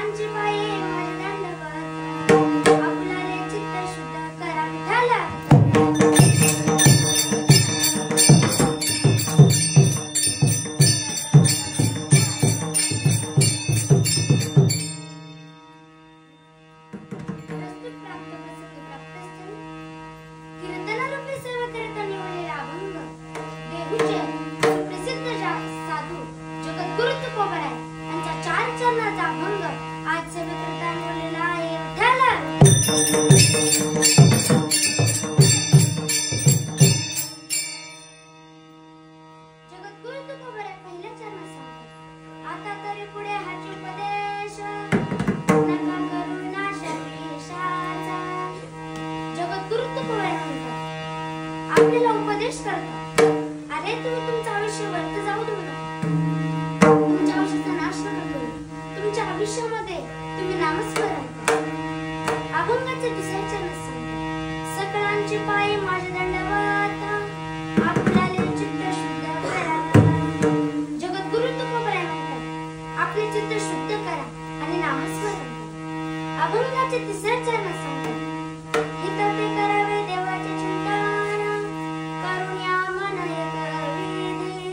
सकळांची पाये माझे दंडवत आपल्याले चित्त शुद्ध करा विठाला आपल्याला उपदेश करतात. अरे तुम्ही तुमचं आयुष्य व्यर्थ जाऊ देऊ नका. तुमच्या आयुष्याचा नाश नका करू. तुमच्या आयुष्यामध्ये तुम्ही नामस्मरण करा. अभंगाचे दुसरे चरण सांगतात. सकळांची पाये माझे दंडवत आपल्याले चित्त शुद्ध करा. जगद्गुरु तुकोबराय म्हणतात आपले चित्त शुद्ध करा आणि नामस्मरण करा. अभंगाचे तिसरे चरण सांगतात. हित ते करावे देवाचे चिंतन करुण्या मन एक विधी.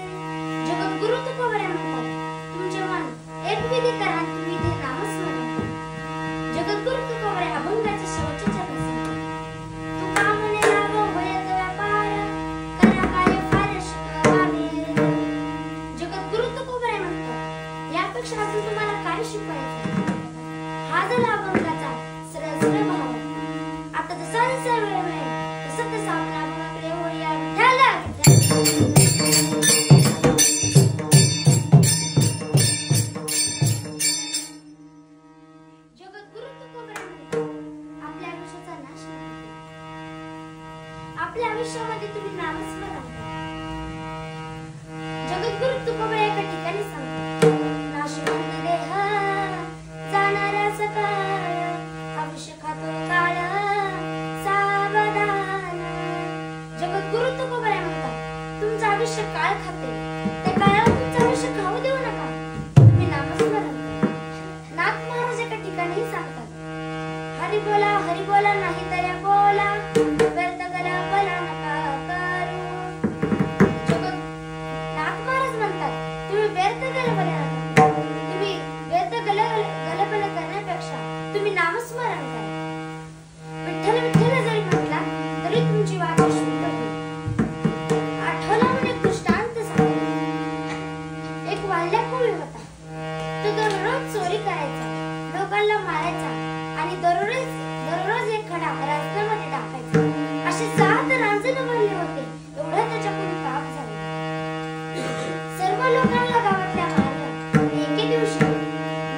जगद्गुरु तुकोबराय म्हणतात तुमचे मन एक विधी करा आणि तुम्ही ते नामस्मरण करा. जगद्गुरु तुकोबराय अभंगाचे शेवटचे चरण सांगतात. तुका म्हणे लाभ होयत व्यापार करा काय फार शिकवावे. जगद्गुरु तुकोबराय म्हणतात यापेक्षा अजून तुम्हाला काय शिकवायचं. हा झाला अभंगाचा सरळ सरळ भाव. आता जसा जसा वेळ मिळेल तसं तसं आपण अभंगाकडे वळूया. विठ्ठला जगद्गुरु तुकोबराय म्हणतात आपल्या आयुष्याचा नाश नका करू. आपल्या आयुष्यामध्ये तुम्ही नामस्मरण करा. जगद्गुरु तुकोबराय एका ठिकाणी सांगतात. नाशवंत देह जाणाऱ्या सकाळ आयुष्य खातो काळ सावधान. जगद्गुरु तुकोबराय म्हणतात तुमचं आयुष्य काळ खाते. त्या काळावर तुमचं आयुष्य खाऊ देऊ नका. तुम्ही नामस्मरण करा. नाथ महाराज एका ठिकाणी सांगतात. हरी बोला नाही तर बोला व्यर्थ गला भला नका करू. नाथ महाराज म्हणतात तुम्ही व्यर्थ गलबला नका. तुम्ही व्यर्थ गलबला करण्यापेक्षा तुम्ही नामस्मरण करा. विठ्ठल विठ्ठल जरी म्हटला तरी तुमची वाचा शुद्ध होईल. आठवला म्हणे दृष्टांत सांगतो. एक वाल्या कोळी होता. तो दररोज चोरी करायचा, लोकांना मारायचा आणि दररोज एक खडा रांजणामध्ये टाकायचा. असे 7 रांजण बनले होते. एवढं त्याच्याकडून पाप झाले. सर्व लोकांना गावातल्या मारलं. एके दिवशी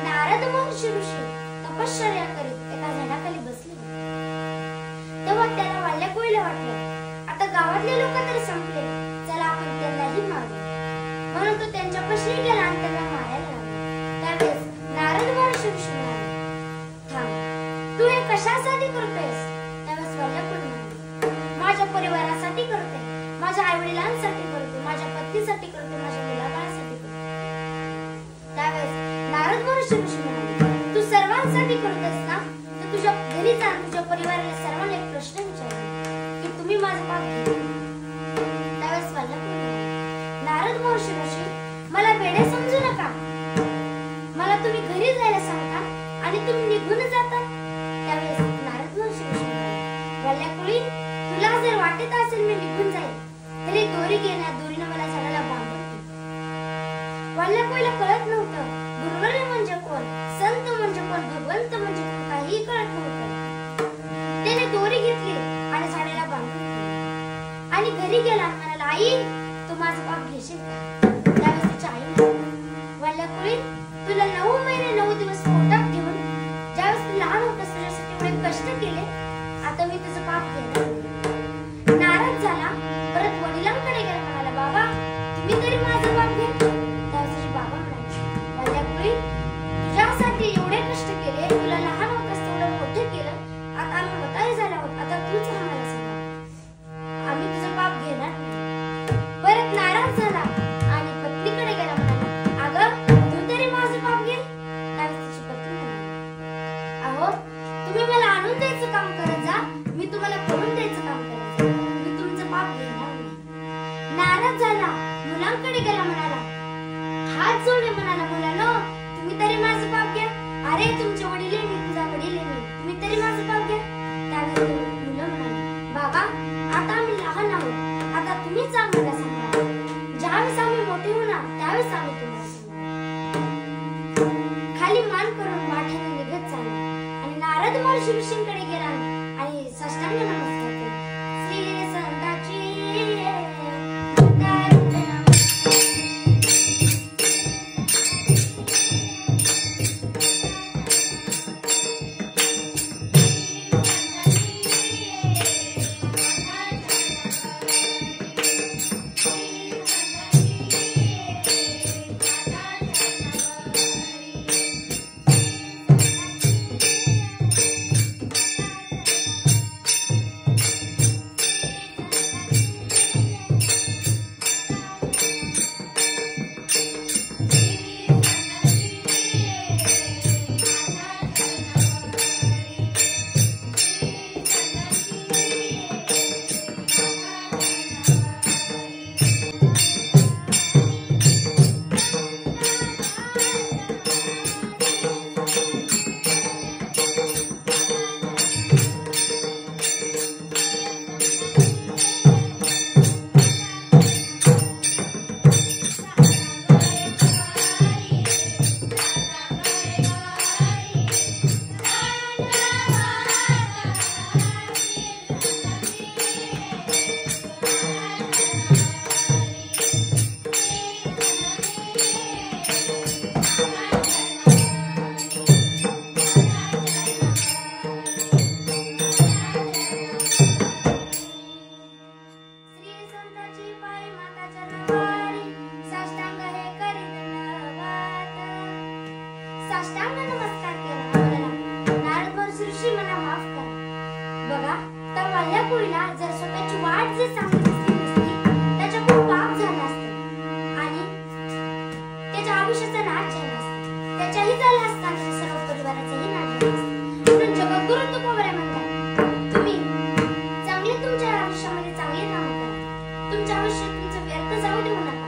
नारद महर्षी ऋषी तपश्चर्या करीत एका झाडाखाली बसले होते. तेव्हा त्याला वाल्या कोळीला वाटलं आता गावातले लोक तर संपले, चला आपण त्यांनाही मारू. म्हणून तो त्यांच्यापाशी गेला आणि त्यांना मारायला लागला. त्यावेळेस नारद महर्षी ऋषी म्हणाले थांब, तू हे कशासाठी करतोयस. त्यावेळेस वाल्या कोळी म्हणाले माझ्या परिवारासाठी करते, माझ्या आई वडिलांसाठी करते, माझ्या पत्नीसाठी करते, माझ्या मुलाबाळासाठी करते. त्यावेळेस नारद महर्षी ऋषी म्हणाले तू सर्वांसाठी करतोस ना, तर तुझ्या घरी जा, तुझ्या परिवाराला सर्वांना एक प्रश्न विचार की तुम्ही माझं पाप केलं. त्यावेळेस वाल्या कोळी म्हणाले नारद महर्षी ऋषी मला वेडे समजू नका. मला तुम्ही घरी जायला सांगता आणि तुम्ही निघून जाता. त्यावेळेस नारद महर्षी ऋषी म्हणाले वाल्या कोळी तुला जर वाटत असेल मी निघून जाईल तरी दोरी घेण्या दोरीनं मला झाडाला बांधून ठेव. वाल्या कोळीला कळत नव्हतं गुरुवर्य म्हणजे कोण, संत म्हणजे कोण, भगवंत म्हणजे कोण काहीही कळत नव्हतं. त्याने दोरी घेतली आणि झाडाला बांधून ठेवली आणि घरी गेला आणि म्हणाला आई तू माझं पाप घेशील का. त्यावेळेस तिची आई म्हणाली वाल्या कोळी तुला 9 महिने 9 दिवस पोटात घेऊन ज्यावेळेस तू लहान होतास तुझ्यासाठी एवढे कष्ट केले, आता मी तुझं पाप केलं. नाराज झाला. परत वडिलांकडे गेला. म्हणाला बाबा तुम्ही तरी माझं पाप घ्या. त्यावेळेस तुझे बाबा म्हणाले वाल्या कोळी तुझ्यासाठी एवढे कष्ट केले, तुला लहान होतास तेवढं मोठे केलं, आता आम्ही म्हातारे झाले आहोत, आता तूच आम्हाला सांगा, आम्ही तुझं पाप घेणार नाही. परत नाराज झाला आणि पत्नीकडे गेला. म्हणाला अगं तू तरी माझं पाप घे. त्यावेळेस तिची पत्नी म्हणाली तुम्ही मला आणून द्यायचं काम करत जा, मी तुम्हाला करून द्यायचं काम करत जा. मी तुमचं पाप घेणार नाही. नाराज झाला, मुलांकडे गेला, म्हणाला, हात जोडले, म्हणाला, मुलांनो, तुम्ही तरी माझं पाप घ्या. अरे तुमचे वडील आहे मी, तुझा वडील आहे मी, तुम्ही तरी माझं पाप घ्या. त्यावेळी मुलं म्हणाले, बाबा आता आम्ही लहान आहोत, आता तुम्हीच आम्हाला सांगा. ज्यावेळेस आम्ही मोठे होणार त्यावेळेस आम्ही तुम्हाला सांगणार. खाली मान करून वाटेने निघत चालला आणि नारद महर्षी ऋषींकडे गेला आणि साष्टांग नमस्कार केला. श्री संताची साष्टांग नमस्कार केला. नारद महर्षी ऋषी मला माफ करा. बघा त्या वल्लपुरीला जर स्वतःची वाट जर चांगली नसती त्याच्या खूप पाप झाला असतं आणि त्याच्या आयुष्याचा नाश झाला असता. त्याच्याही झाला असता आणि सर्व परिवाराचाही नाश झाला असता. म्हणून जगद्गुरु तुकोबराय म्हणतात, तुम्ही चांगले तुमच्या आयुष्यामध्ये चांगले काम करा. तुमच्या आयुष्यात तुमचं व्यर्थ जाऊ देऊ नका.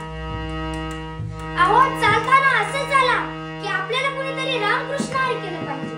अहो चालताना असं झाला की आपल्याला कुणीतरी रामकृष्ण हरी केलं पाहिजे.